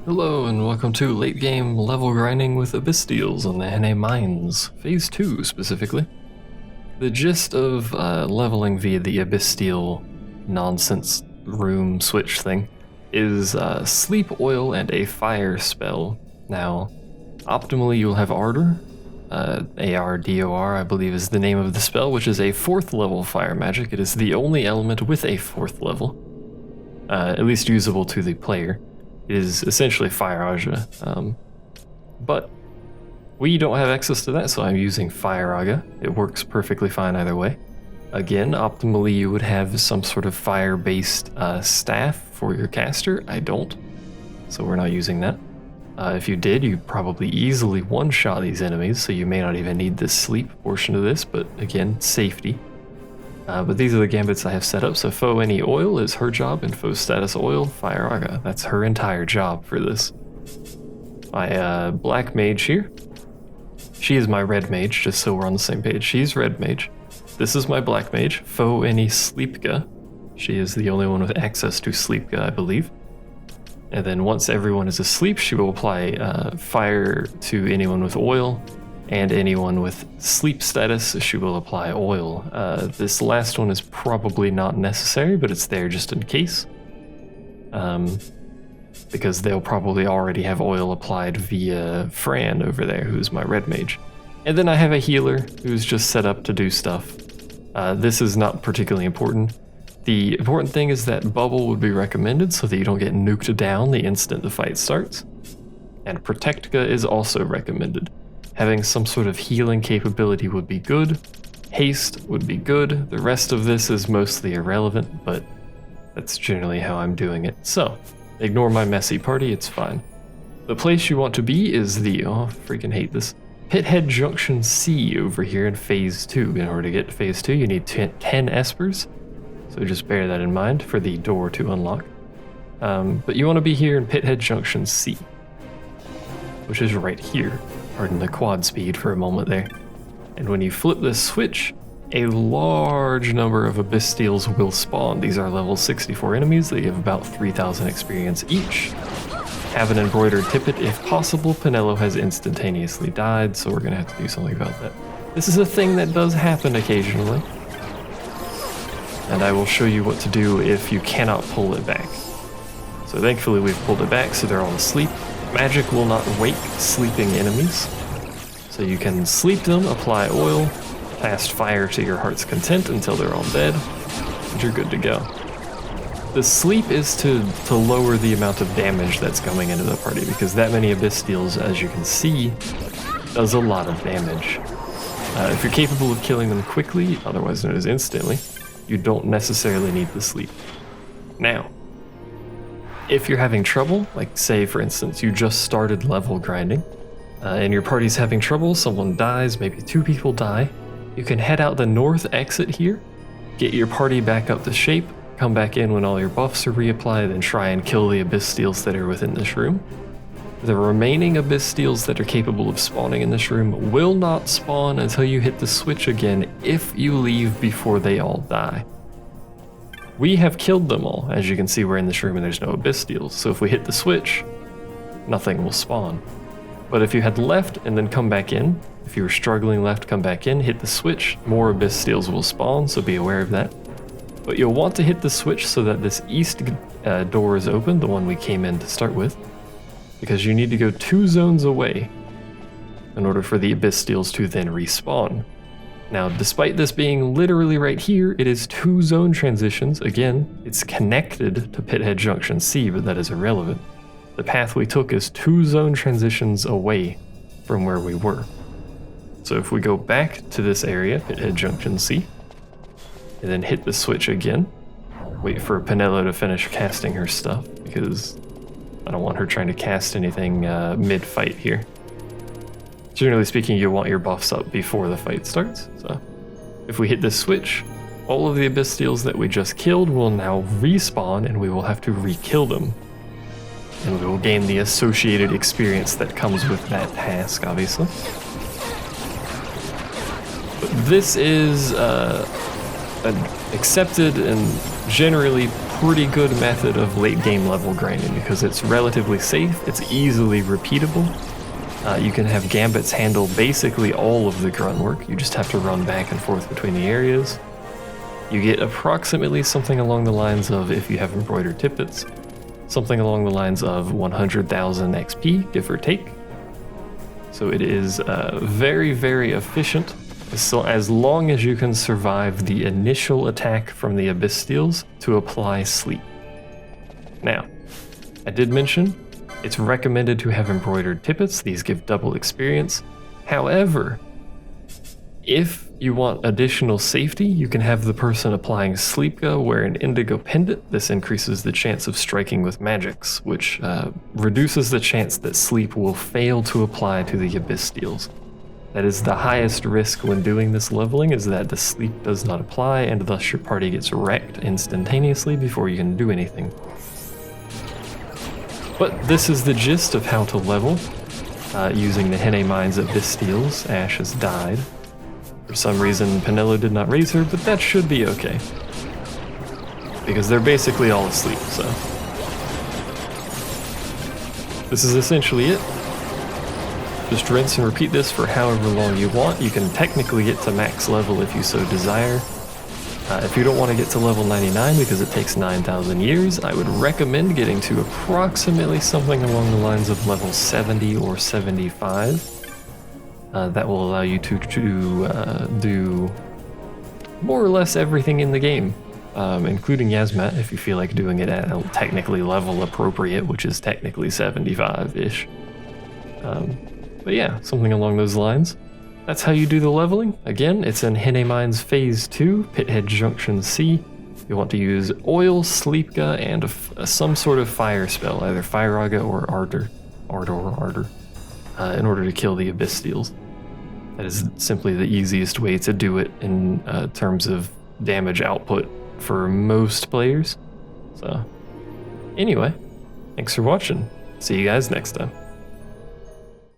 Hello and welcome to late game level grinding with Abysteels on the Henne Mines, Phase 2 specifically. The gist of leveling via the Abysteel nonsense room switch thing is sleep oil and a fire spell. Now, optimally you'll have Ardor, Ardor I believe is the name of the spell, which is a 4th level fire magic. It is the only element with a 4th level, at least usable to the player. It is essentially Firaga, but we don't have access to that, so I'm using Firaga. It works perfectly fine either way. Again, optimally you would have some sort of fire-based staff for your caster. I don't, so we're not using that. If you did, you'd probably easily one-shot these enemies, so you may not even need the sleep portion of this, but again, safety. But these are the Gambits I have set up, so Foe Any Oil is her job, and Foe Status Oil, Firaga. That's her entire job for this. My Black Mage here. She is my Red Mage, just so we're on the same page. She's Red Mage. This is my Black Mage, Foe Any Sleepga. She is the only one with access to Sleepga, I believe. And then once everyone is asleep, she will apply fire to anyone with oil, and anyone with sleep status, she will apply oil. This last one is probably not necessary, but it's there just in case. Because they'll probably already have oil applied via Fran over there, who's my Red Mage. And then I have a healer who's just set up to do stuff. This is not particularly important. The important thing is that Bubble would be recommended so that you don't get nuked down the instant the fight starts. And Protectka is also recommended. Having some sort of healing capability would be good. Haste would be good. The rest of this is mostly irrelevant, but that's generally how I'm doing it. So, ignore my messy party, it's fine. The place you want to be is the, oh, freaking hate this, Pithead Junction C over here in Phase 2. In order to get to Phase 2, you need 10 espers. So just bear that in mind for the door to unlock. But you want to be here in Pithead Junction C, which is right here. Pardon the quad speed for a moment there. And when you flip this switch, a large number of Abysteels will spawn. These are level 64 enemies. They give about 3,000 experience each. Have an embroidered tippet if possible. Penelo has instantaneously died, so we're going to have to do something about that. This is a thing that does happen occasionally. And I will show you what to do if you cannot pull it back. So thankfully we've pulled it back, so they're all asleep. Magic will not wake sleeping enemies, so you can sleep them, apply oil, cast fire to your heart's content until they're all dead, and you're good to go. The sleep is to lower the amount of damage that's going into the party, because that many Abysteels, as you can see, does a lot of damage. If you're capable of killing them quickly, otherwise known as instantly, you don't necessarily need the sleep. Now, if you're having trouble, like say for instance you just started level grinding, and your party's having trouble, someone dies, maybe 2 people die, you can head out the north exit here, get your party back up to shape, come back in when all your buffs are reapplied, and try and kill the Abysteels that are within this room. The remaining Abysteels that are capable of spawning in this room will not spawn until you hit the switch again if you leave before they all die. We have killed them all. As you can see, we're in this room and there's no Abysteels, so if we hit the switch, nothing will spawn. But if you had left and then come back in, if you were struggling left, come back in, hit the switch, more Abysteels will spawn, so be aware of that. But you'll want to hit the switch so that this east door is open, the one we came in to start with, because you need to go 2 zones away in order for the Abysteels to then respawn. Now, despite this being literally right here, it is 2 zone transitions. Again, it's connected to Pithead Junction C, but that is irrelevant. The path we took is 2 zone transitions away from where we were. So if we go back to this area, Pithead Junction C, and then hit the switch again, wait for Penelo to finish casting her stuff, because I don't want her trying to cast anything mid-fight here. Generally speaking, you want your buffs up before the fight starts, so if we hit this switch, all of the Abysteels that we just killed will now respawn, and we will have to re-kill them. And we will gain the associated experience that comes with that task, obviously. But this is an accepted and generally pretty good method of late game level grinding because it's relatively safe, it's easily repeatable. You can have Gambits handle basically all of the grunt work, you just have to run back and forth between the areas. You get approximately something along the lines of, if you have embroidered tippets, something along the lines of 100,000 XP, give or take. So it is very, very efficient, so as long as you can survive the initial attack from the Abysteels to apply sleep. Now, I did mention, it's recommended to have embroidered tippets, these give double experience. However, if you want additional safety, you can have the person applying Sleepga wear an indigo pendant. This increases the chance of striking with magics, which reduces the chance that sleep will fail to apply to the Abysteels. That is the highest risk when doing this leveling, is that the sleep does not apply and thus your party gets wrecked instantaneously before you can do anything. But this is the gist of how to level. Using the Henne Mine's Abysteels, Ash has died. For some reason, Penelo did not raise her, but that should be okay. Because they're basically all asleep, so. This is essentially it. Just rinse and repeat this for however long you want. You can technically get to max level if you so desire. If you don't want to get to level 99 because it takes 9,000 years, I would recommend getting to approximately something along the lines of level 70 or 75. That will allow you to do more or less everything in the game, including Yasmat if you feel like doing it at a technically level appropriate, which is technically 75-ish. But yeah, something along those lines. That's how you do the leveling. Again, it's in Henne Mine's Phase 2, Pithead Junction C. You want to use oil, Sleepga, and some sort of fire spell, either Firaga or Ardor, in order to kill the Abysteels. That is simply the easiest way to do it in terms of damage output for most players. So, anyway, thanks for watching. See you guys next time.